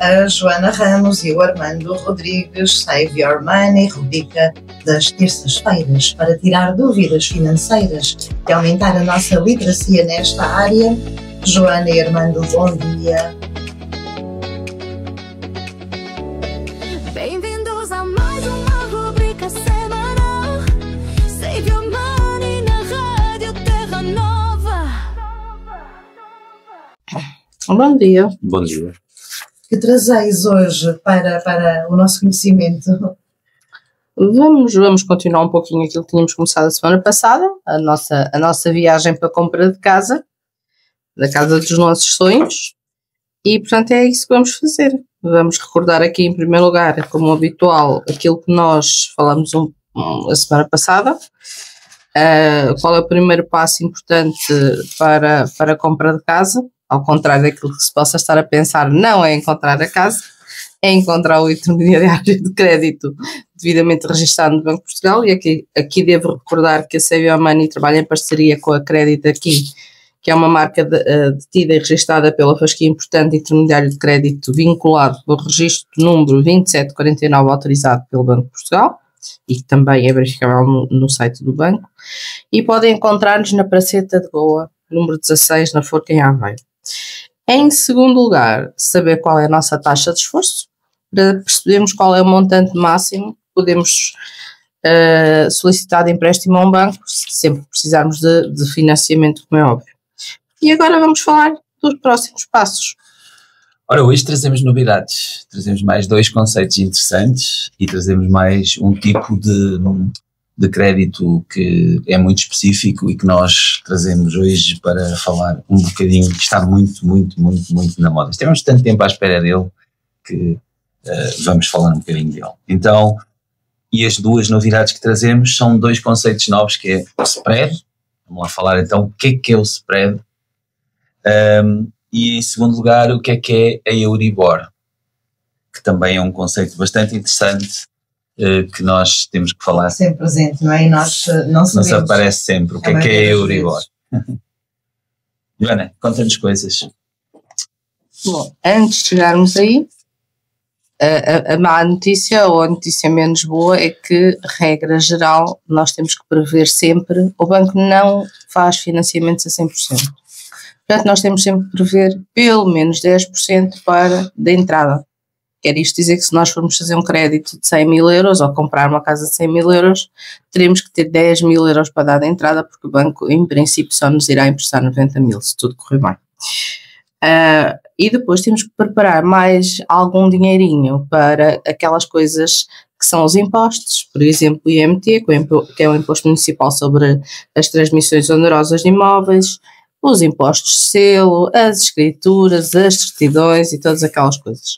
a Joana Ramos e o Armando Rodrigues, Save Your Money, rubrica das terças-feiras, para tirar dúvidas financeiras e aumentar a nossa literacia nesta área. Joana e Armando, bom dia. Bem-vindos a mais uma rubrica semanal. Save Your Money na Rádio Terra Nova. Bom dia. Bom dia. Que trazeis hoje para o nosso conhecimento? Vamos continuar um pouquinho aquilo que tínhamos começado a semana passada, a nossa viagem para a compra de casa, da casa dos nossos sonhos, e portanto é isso que vamos fazer. Vamos recordar aqui em primeiro lugar, como habitual, aquilo que nós falamos a semana passada, qual é o primeiro passo importante para a compra de casa. Ao contrário daquilo que se possa estar a pensar, não é encontrar a casa, é encontrar o intermediário de crédito devidamente registado no Banco de Portugal. E aqui devo recordar que a Save Your Money trabalha em parceria com a Crédito Aqui, que é uma marca detida e registada pela Fasquia Importante Intermediário de Crédito, vinculado pelo registro número 2749, autorizado pelo Banco de Portugal, e que também é verificável no site do banco. E podem encontrar-nos na Praceta de Goa, número 16, na Forca, em Aveiro. Em segundo lugar, saber qual é a nossa taxa de esforço, para percebermos qual é o montante máximo que podemos solicitar de empréstimo a um banco, sempre que precisarmos de financiamento, como é óbvio. E agora vamos falar dos próximos passos. Ora, hoje trazemos novidades, trazemos mais 2 conceitos interessantes e trazemos mais um tipo de crédito que é muito específico e que nós trazemos hoje para falar um bocadinho, que está muito na moda. Temos tanto tempo à espera dele que vamos falar um bocadinho dele. Então, e as 2 novidades que trazemos são 2 conceitos novos, que é o spread. Vamos lá falar então o que é o spread. E em segundo lugar, o que é a Euribor, que também é um conceito bastante interessante, que nós temos que falar. Sempre presente, não é? E nós não sabemos. Nos aparece sempre o que é a Euribor. Joana, conta-nos coisas. Bom, antes de chegarmos aí, a má notícia, ou a notícia menos boa, é que, regra geral, nós temos que prever sempre, o banco não faz financiamentos a 100%. Portanto, nós temos sempre que prever pelo menos 10% da entrada. Quer isto dizer que se nós formos fazer um crédito de 100 mil euros ou comprar uma casa de 100 mil euros, teremos que ter 10 mil euros para dar de entrada, porque o banco, em princípio, só nos irá emprestar 90 mil, se tudo correr bem. E depois temos que preparar mais algum dinheirinho para aquelas coisas que são os impostos, por exemplo, o IMT, que é o Imposto Municipal sobre as Transmissões Onerosas de Imóveis, os impostos de selo, as escrituras, as certidões e todas aquelas coisas.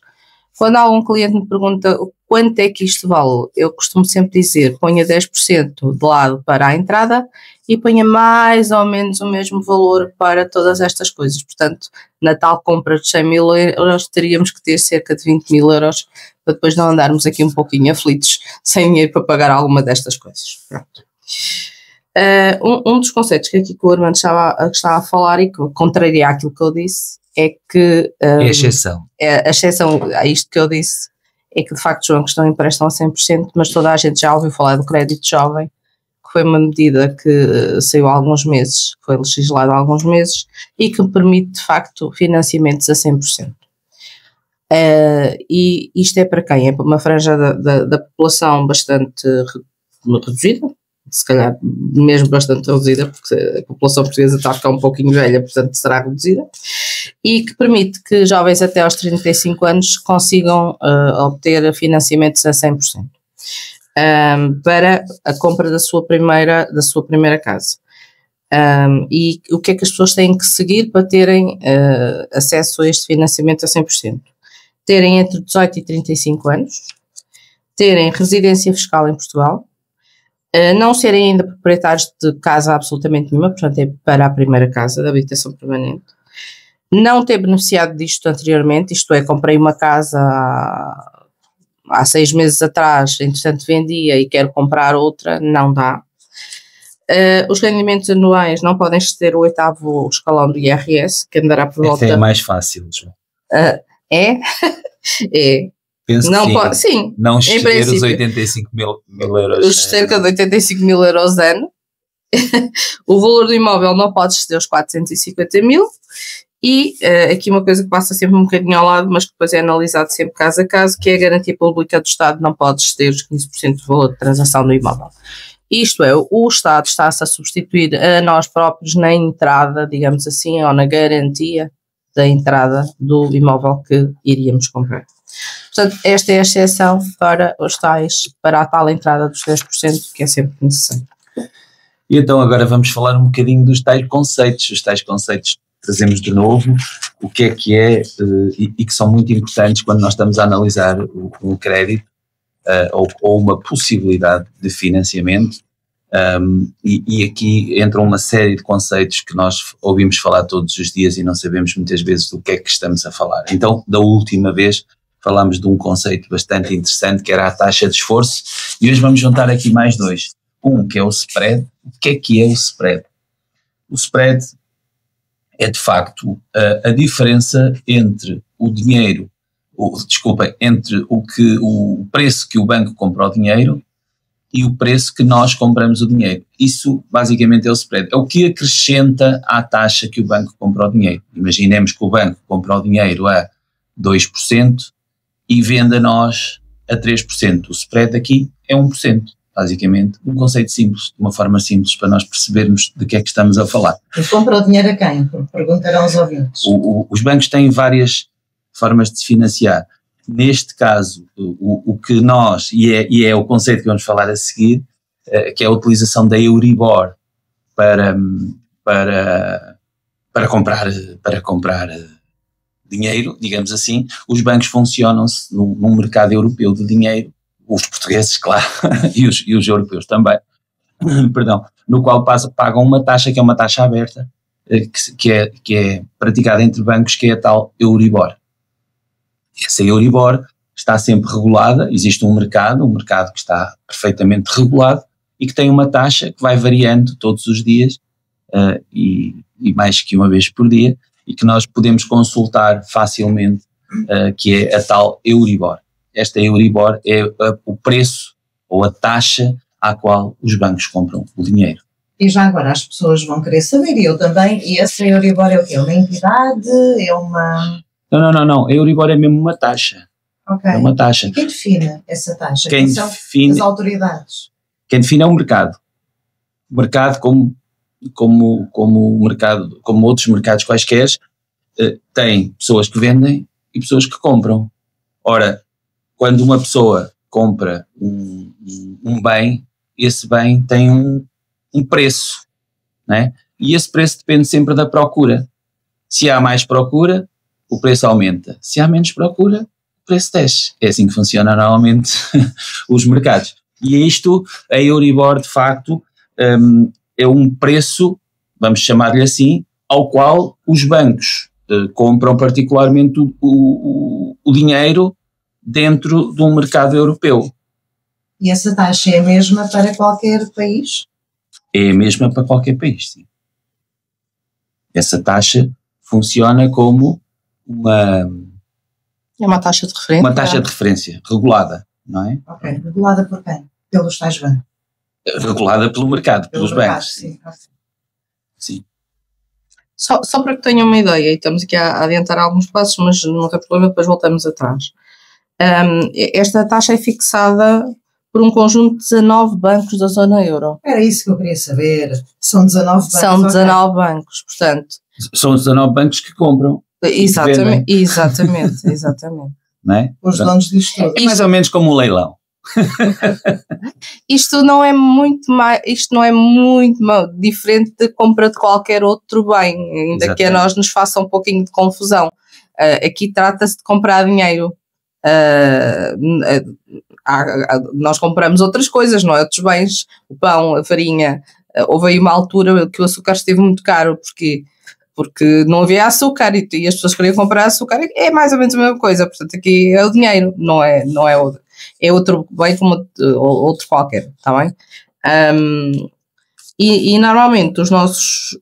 Quando algum cliente me pergunta quanto é que isto vale, eu costumo sempre dizer, ponha 10% de lado para a entrada e ponha mais ou menos o mesmo valor para todas estas coisas. Portanto, na tal compra de 100 mil euros, teríamos que ter cerca de 20 mil euros para depois não andarmos aqui um pouquinho aflitos sem dinheiro para pagar alguma destas coisas. Pronto. Um dos conceitos que aqui o Armando estava a falar e que contraria aquilo que eu disse, é que é a exceção. A exceção a isto que eu disse é que de facto os bancos não emprestam a 100%, mas toda a gente já ouviu falar do crédito jovem, que foi uma medida que saiu há alguns meses, que foi legislada há alguns meses e que permite de facto financiamentos a 100%. E isto é para quem? É para uma franja da população bastante reduzida, se calhar mesmo bastante reduzida, porque a população portuguesa está a ficar um pouquinho velha, portanto será reduzida, e que permite que jovens até aos 35 anos consigam obter financiamentos a 100%. Para a compra da sua primeira casa. E o que é que as pessoas têm que seguir para terem acesso a este financiamento a 100%? Terem entre 18 e 35 anos, terem residência fiscal em Portugal, não serem ainda proprietários de casa absolutamente nenhuma, portanto é para a primeira casa de habitação permanente, não ter beneficiado disto anteriormente, isto é, comprei uma casa há 6 meses atrás, entretanto vendia e quero comprar outra, não dá. Os rendimentos anuais não podem exceder o 8º escalão do IRS, que andará por volta... Esta é mais fácil, João. É? É. Penso Não que sim. pode, sim, Não em exceder os princípio. 85 mil euros. Os cerca de 85 mil euros ano. O valor do imóvel não pode exceder os 450 mil. E aqui uma coisa que passa sempre um bocadinho ao lado, mas que depois é analisado sempre caso a caso, que é a garantia pública do Estado não pode exceder os 15% do valor de transação do imóvel. Isto é, o Estado está-se a substituir a nós próprios na entrada, digamos assim, ou na garantia da entrada do imóvel que iríamos comprar. Portanto, esta é a exceção para a tal entrada dos 10%, que é sempre necessário. E então agora vamos falar um bocadinho dos tais conceitos. Os tais conceitos trazemos de novo o que é e que são muito importantes quando nós estamos a analisar um crédito ou uma possibilidade de financiamento, e aqui entra uma série de conceitos que nós ouvimos falar todos os dias e não sabemos muitas vezes do que é que estamos a falar. Então, da última vez falámos de um conceito bastante interessante que era a taxa de esforço, e hoje vamos juntar aqui mais dois. Um que é o spread. O que é o spread? O spread é de facto a diferença entre o dinheiro, entre o preço que o banco compra o dinheiro e o preço que nós compramos o dinheiro. Isso basicamente é o spread. É o que acrescenta à taxa que o banco compra o dinheiro. Imaginemos que o banco compra o dinheiro a 2% e vende a nós a 3%. O spread aqui é 1%. Basicamente, um conceito simples, de uma forma simples para nós percebermos de que é que estamos a falar. E compra o dinheiro a quem? Perguntarão os ouvintes. Os bancos têm várias formas de se financiar. Neste caso, o que nós, e é o conceito que vamos falar a seguir, que é a utilização da Euribor para comprar dinheiro, digamos assim. Os bancos funcionam-se num mercado europeu de dinheiro, os portugueses, claro, e os europeus também, perdão, no qual pagam uma taxa que é uma taxa aberta, que é praticada entre bancos, que é a tal Euribor. Essa Euribor está sempre regulada, existe um mercado que está perfeitamente regulado e que tem uma taxa que vai variando todos os dias, e mais que uma vez por dia, e que nós podemos consultar facilmente, que é a tal Euribor. Esta Euribor é o preço ou a taxa à qual os bancos compram o dinheiro. E já agora as pessoas vão querer saber, e eu também, e essa Euribor é o quê? É uma entidade? É uma... Não. A Euribor é mesmo uma taxa. Ok. É uma taxa. E quem define essa taxa? Quem são define, as autoridades? Quem define é o mercado. O mercado, como outros mercados quaisquer, tem pessoas que vendem e pessoas que compram. Ora, quando uma pessoa compra um bem, esse bem tem um preço, né? E esse preço depende sempre da procura. Se há mais procura, o preço aumenta. Se há menos procura, o preço desce. É assim que funciona normalmente os mercados. E isto, a Euribor, de facto, é um preço, vamos chamar-lhe assim, ao qual os bancos compram particularmente o dinheiro dentro de um mercado europeu. E essa taxa é a mesma para qualquer país? É a mesma para qualquer país, sim. Essa taxa funciona como É uma taxa de referência. uma taxa de referência regulada, não é? Ok. Regulada por quem? Pelos tais bancos? Regulada pelo mercado, pelos mercado, bancos. sim. Sim. Só para que tenham uma ideia, e estamos aqui a adiantar alguns passos, mas não tem problema, depois voltamos atrás. Esta taxa é fixada por um conjunto de 19 bancos da zona euro. Era isso que eu queria saber. São 19 bancos. São 19 bancos, portanto. São os 19 bancos que compram. Exatamente. Não é? Os donos disto tudo. É mais ou menos como um leilão. Isto não é muito diferente da compra de qualquer outro bem, ainda Exatamente. que a nós nos faça um pouquinho de confusão. Aqui trata-se de comprar dinheiro. Nós compramos outras coisas, não é? Outros bens, o pão, a farinha. Houve aí uma altura que o açúcar esteve muito caro, porque não havia açúcar e as pessoas queriam comprar açúcar. É mais ou menos a mesma coisa, portanto aqui é o dinheiro, não é outro bem como outro qualquer, está bem? E normalmente os nossos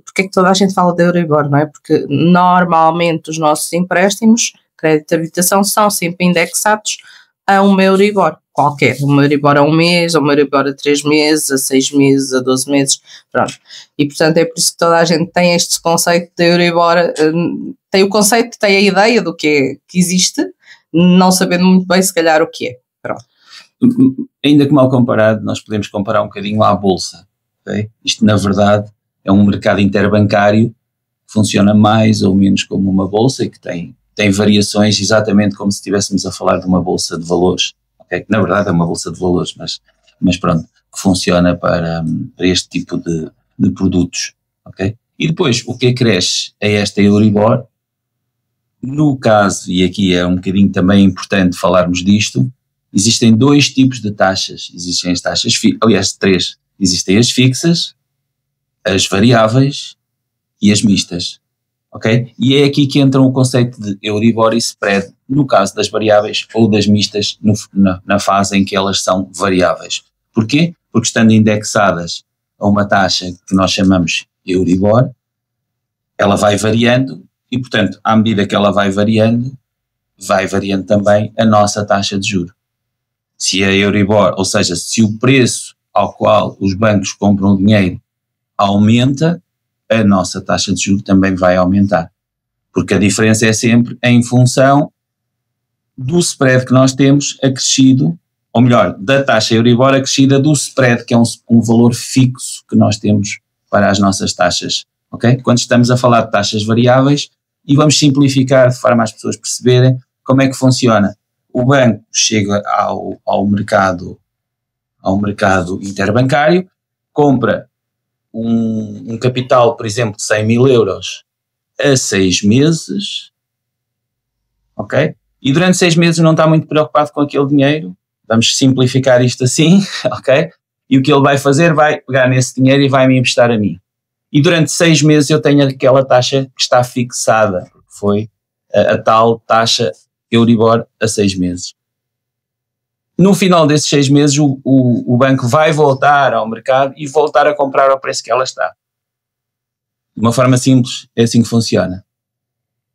porque é que toda a gente fala de Euribor, não é? Porque normalmente os nossos empréstimos, crédito de habitação, são sempre indexados a uma Euribor qualquer, uma Euribor a 1 mês, uma Euribor a 3 meses, a 6 meses, a 12 meses, pronto. E portanto é por isso que toda a gente tem este conceito de Euribor, tem o conceito, tem a ideia do que existe, não sabendo muito bem se calhar o que é, pronto. Ainda que mal comparado, nós podemos comparar um bocadinho à Bolsa, okay? Isto na verdade é um mercado interbancário que funciona mais ou menos como uma Bolsa e que tem variações exatamente como se estivéssemos a falar de uma Bolsa de Valores, okay? Que na verdade é uma Bolsa de Valores, mas pronto, que funciona para este tipo de produtos, ok? E depois, o que acresce a esta Euribor, no caso, e aqui é um bocadinho também importante falarmos disto, existem 2 tipos de taxas. Existem as taxas, aliás 3. Existem as fixas, as variáveis e as mistas. Ok? E é aqui que entra o conceito de Euribor e spread, no caso das variáveis ou das mistas, na fase em que elas são variáveis. Porquê? Porque estando indexadas a uma taxa que nós chamamos Euribor, ela vai variando e, portanto, à medida que ela vai variando também a nossa taxa de juros. Se a Euribor, ou seja, se o preço ao qual os bancos compram o dinheiro aumenta, a nossa taxa de juros também vai aumentar. Porque a diferença é sempre em função do spread que nós temos acrescido, ou melhor, da taxa Euribor acrescida do spread, que é um valor fixo que nós temos para as nossas taxas. Okay? Quando estamos a falar de taxas variáveis, e vamos simplificar de forma às pessoas perceberem como é que funciona. O banco chega ao mercado interbancário, compra um capital, por exemplo, de 100 mil euros a 6 meses, ok? E durante 6 meses não está muito preocupado com aquele dinheiro, vamos simplificar isto assim, ok? E o que ele vai fazer, vai pegar nesse dinheiro e vai me emprestar a mim. E durante 6 meses eu tenho aquela taxa que está fixada, porque foi a tal taxa Euribor a 6 meses. No final desses 6 meses o banco vai voltar ao mercado e voltar a comprar ao preço que ela está. De uma forma simples, é assim que funciona.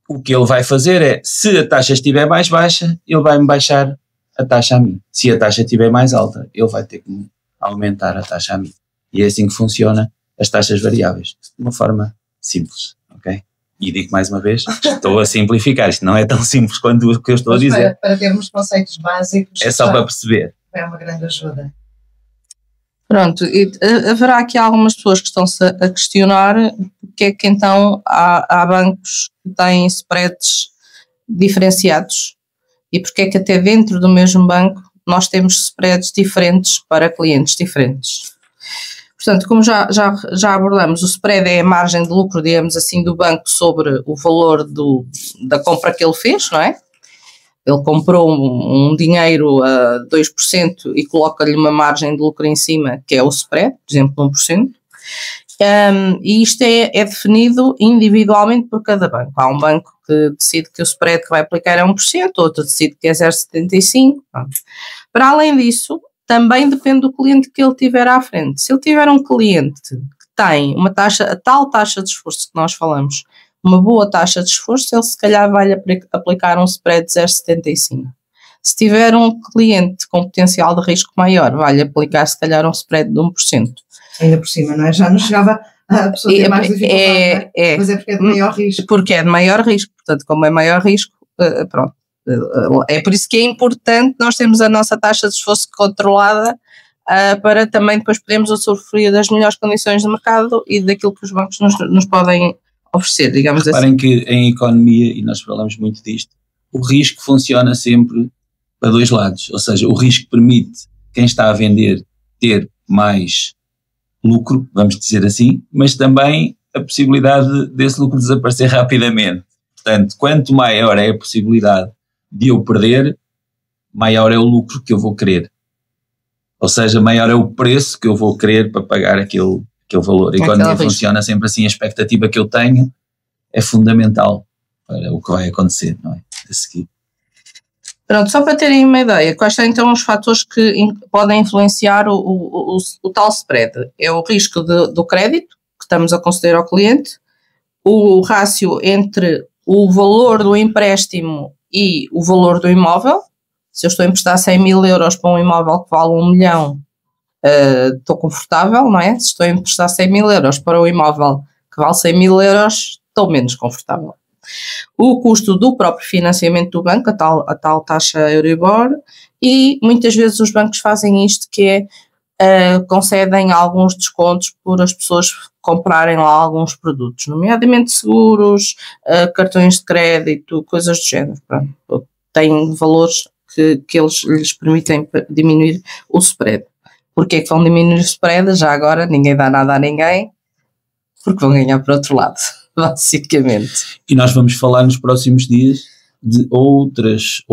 O que ele vai fazer é, se a taxa estiver mais baixa, ele vai-me baixar a taxa a mim. Se a taxa estiver mais alta, ele vai ter que aumentar a taxa a mim. E é assim que funciona as taxas variáveis, de uma forma simples, ok? E digo mais uma vez, estou a simplificar, isto não é tão simples quanto o que eu estou a dizer. Para termos conceitos básicos. É só para perceber. É uma grande ajuda. Pronto, e haverá aqui algumas pessoas que estão-se a questionar porque é que então há bancos que têm spreads diferenciados e porque é que até dentro do mesmo banco nós temos spreads diferentes para clientes diferentes. Portanto, como já abordamos, o spread é a margem de lucro, digamos assim, do banco sobre o valor da compra que ele fez, não é? Ele comprou um dinheiro a 2% e coloca-lhe uma margem de lucro em cima, que é o spread, por exemplo, 1%. E isto é definido individualmente por cada banco. Há um banco que decide que o spread que vai aplicar é 1%, outro decide que é 0,75%. Para além disso, também depende do cliente que ele tiver à frente. Se ele tiver um cliente que tem a tal taxa de esforço que nós falamos, uma boa taxa de esforço, ele se calhar vai aplicar um spread de 0,75. Se tiver um cliente com potencial de risco maior, vai aplicar se calhar um spread de 1%. Ainda por cima, não é? Já não chegava a pessoa ter mais dificuldade, mas é porque é de maior risco. Porque é de maior risco, portanto, como é maior risco, pronto. É por isso que é importante nós termos a nossa taxa de esforço controlada para também depois podermos usufruir das melhores condições de mercado e daquilo que os bancos nos podem oferecer, digamos assim. Reparem que em economia, e nós falamos muito disto, o risco funciona sempre para dois lados, ou seja, o risco permite quem está a vender ter mais lucro, vamos dizer assim, mas também a possibilidade desse lucro desaparecer rapidamente. Portanto, quanto maior é a possibilidade de eu perder, maior é o lucro que eu vou querer. Ou seja, maior é o preço que eu vou querer para pagar aquele valor. A economia funciona sempre assim, a expectativa que eu tenho é fundamental para o que vai acontecer, não é? A seguir. Pronto, só para terem uma ideia, quais são então os fatores que podem influenciar o tal spread? É o risco do crédito, que estamos a conceder ao cliente, o rácio entre o valor do empréstimo e o valor do imóvel. Se eu estou a emprestar 100 mil euros para um imóvel que vale 1 milhão, estou confortável, não é? Se estou a emprestar 100 mil euros para um imóvel que vale 100 mil euros, estou menos confortável. O custo do próprio financiamento do banco, a tal taxa Euribor, e muitas vezes os bancos fazem isto, que é concedem alguns descontos por as pessoas comprarem lá alguns produtos, nomeadamente seguros, cartões de crédito, coisas do género. Pronto, têm valores que eles lhes permitem diminuir o spread. Porquê é que vão diminuir o spread? Já agora ninguém dá nada a ninguém, porque vão ganhar por outro lado, basicamente. E nós vamos falar nos próximos dias de outros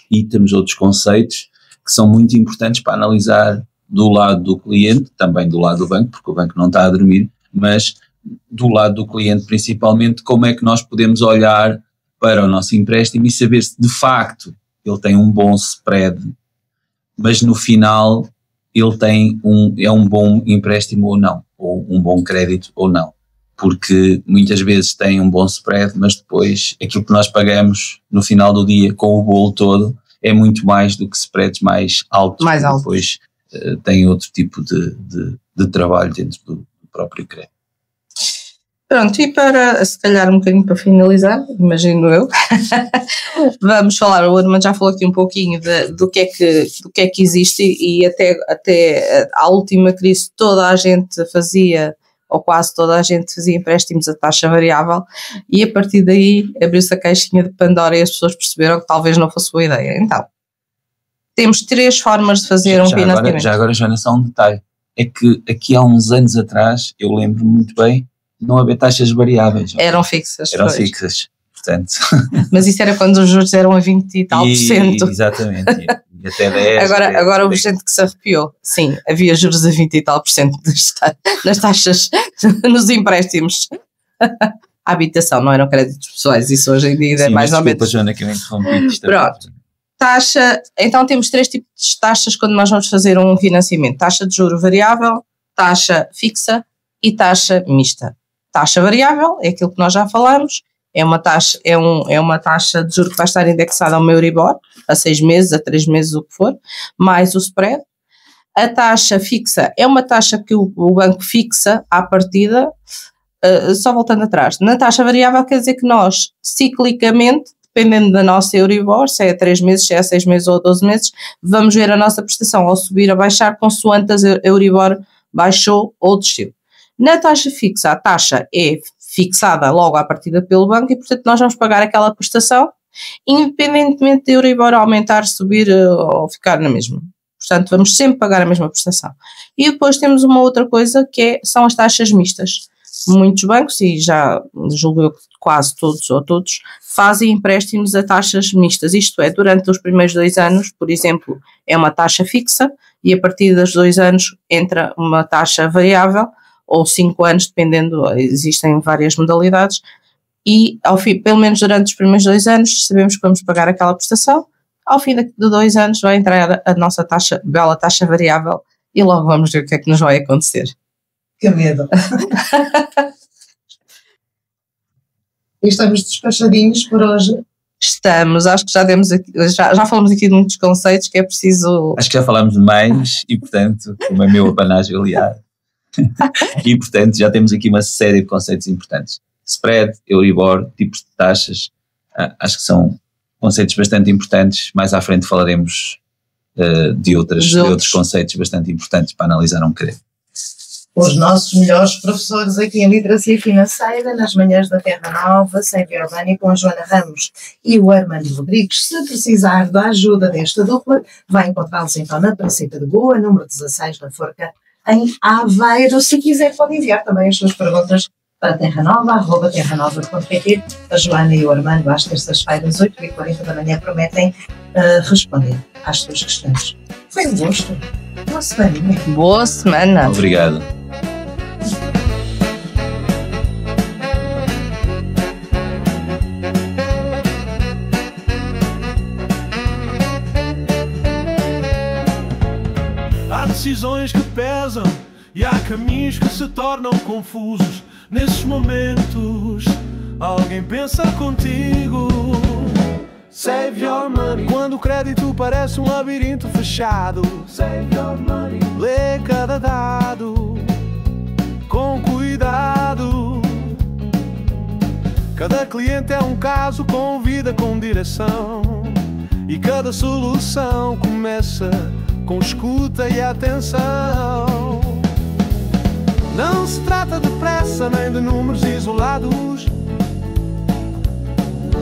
itens, outros conceitos que são muito importantes para analisar do lado do cliente, também do lado do banco, porque o banco não está a dormir, mas do lado do cliente principalmente, como é que nós podemos olhar para o nosso empréstimo e saber se de facto ele tem um bom spread, mas no final ele é um bom empréstimo ou não, ou um bom crédito ou não, porque muitas vezes tem um bom spread, mas depois aquilo que nós pagamos no final do dia com o bolo todo é muito mais do que spreads mais altos, depois tem outro tipo de trabalho dentro do próprio crédito. Pronto, e para, se calhar um bocadinho para finalizar, imagino eu, vamos falar, o Armando já falou aqui um pouquinho do que é que existe, e até à última crise toda a gente fazia, ou quase toda a gente fazia empréstimos a taxa variável, e a partir daí abriu-se a caixinha de Pandora e as pessoas perceberam que talvez não fosse boa ideia. Então, temos 3 formas de fazer um financiamento. Já agora, Joana, só um detalhe, é que aqui há uns anos atrás, eu lembro muito bem, não havia taxas variáveis. Eram fixas. Eram fixas, portanto. Mas isso era quando os juros eram a 20 e tal por cento. Exatamente, e até 10. Agora houve gente que se arrepiou. Sim, havia juros a 20 e tal por cento nas taxas, nos empréstimos. A habitação, não eram créditos pessoais, isso hoje em dia é mais ou menos. Desculpa, Joana, que eu interrompi. Pronto. Taxa, então temos 3 tipos de taxas quando nós vamos fazer um financiamento: taxa de juro variável, taxa fixa e taxa mista. Taxa variável é aquilo que nós já falamos, é uma taxa de juro que vai estar indexada ao Euribor, a 6 meses, a 3 meses, o que for, mais o spread. A taxa fixa é uma taxa que o banco fixa à partida, só voltando atrás. Na taxa variável quer dizer que nós, ciclicamente, dependendo da nossa Euribor, se é a 3 meses, se é a 6 meses ou a 12 meses, vamos ver a nossa prestação ao subir ou baixar consoante a Euribor baixou ou desceu. Na taxa fixa, a taxa é fixada logo à partida pelo banco e, portanto, nós vamos pagar aquela prestação independentemente de Euribor aumentar, subir ou ficar na mesma. Portanto, vamos sempre pagar a mesma prestação. E depois temos uma outra coisa são as taxas mistas. Muitos bancos, e já julgo eu que quase todos ou todos, fazem empréstimos a taxas mistas. Isto é, durante os primeiros 2 anos, por exemplo, é uma taxa fixa e a partir dos 2 anos entra uma taxa variável, ou 5 anos, dependendo, existem várias modalidades, e ao fim, pelo menos durante os primeiros 2 anos, sabemos que vamos pagar aquela prestação. Ao fim de 2 anos vai entrar a nossa bela taxa variável e logo vamos ver o que é que nos vai acontecer. Que medo. E estamos despachadinhos por hoje. Estamos, acho que já falamos aqui de muitos conceitos que é preciso... Acho que já falámos demais e, portanto, como é meu apanágio aliado. E, portanto, já temos aqui uma série de conceitos importantes. Spread, Euribor, tipos de taxas, acho que são conceitos bastante importantes. Mais à frente falaremos de outros conceitos bastante importantes para analisar um crédito. Os nossos melhores professores aqui em Literacia Financeira, nas manhãs da Terra Nova, Sávia Urbani, com a Joana Ramos e o Armando Rodrigues. Se precisar da ajuda desta dupla, vai encontrá-los então na Praça de Goa, número 16 da Forca, em Aveiro. Se quiser, pode enviar também as suas perguntas para terranova@terranova.pt. A Joana e o Armando, às terças-feiras, 8h40 da manhã, prometem responder às suas questões. Foi um gosto. Boa semana. Boa semana. Obrigado. decisões que pesam e há caminhos que se tornam confusos. Nesses momentos, alguém pensa contigo. Save your money. Quando o crédito parece um labirinto fechado, save your money. Lê cada dado com cuidado. Cada cliente é um caso com vida, com direção. E cada solução começa com escuta e atenção. Não se trata de pressa nem de números isolados,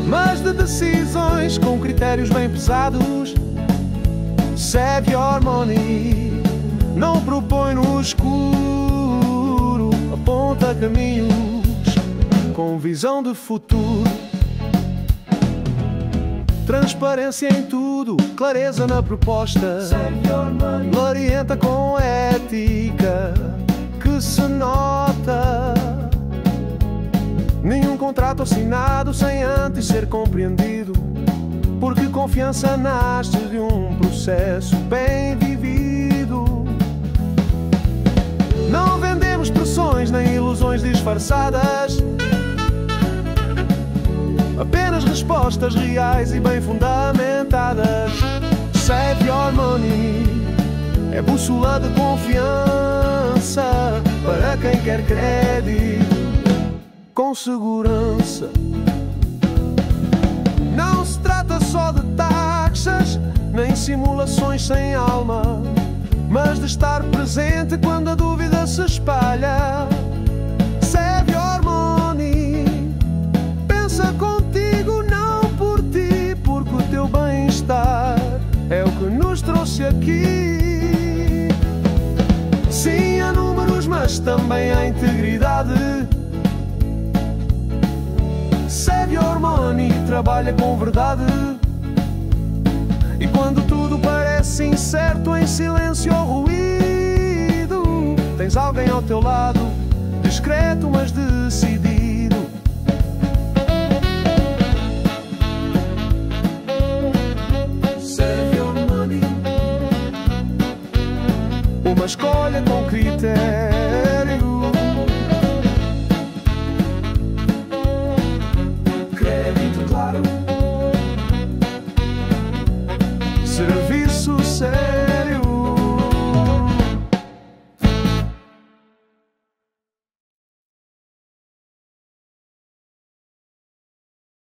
mas de decisões com critérios bem pesados. Save your money. Não propõe no escuro, aponta caminhos com visão de futuro. Transparência em tudo, clareza na proposta. Orienta com ética que se nota. Nenhum contrato assinado sem antes ser compreendido, porque confiança nasce de um processo bem vivido. Não vendemos pressões nem ilusões disfarçadas, apenas respostas reais e bem fundamentadas. Save your money é bússola de confiança para quem quer crédito com segurança. Não se trata só de taxas nem simulações sem alma, mas de estar presente quando a dúvida se espalha. Save your money. Pensa contigo, não por ti, porque o teu bem-estar é o que nos trouxe aqui. Sim, há números, mas também há integridade. Save your money, trabalha com verdade. E quando tudo parece incerto, em silêncio ou ruído, tens alguém ao teu lado, discreto mas decidido. Save your money. Uma escolha com critério. Crédito claro. Serviço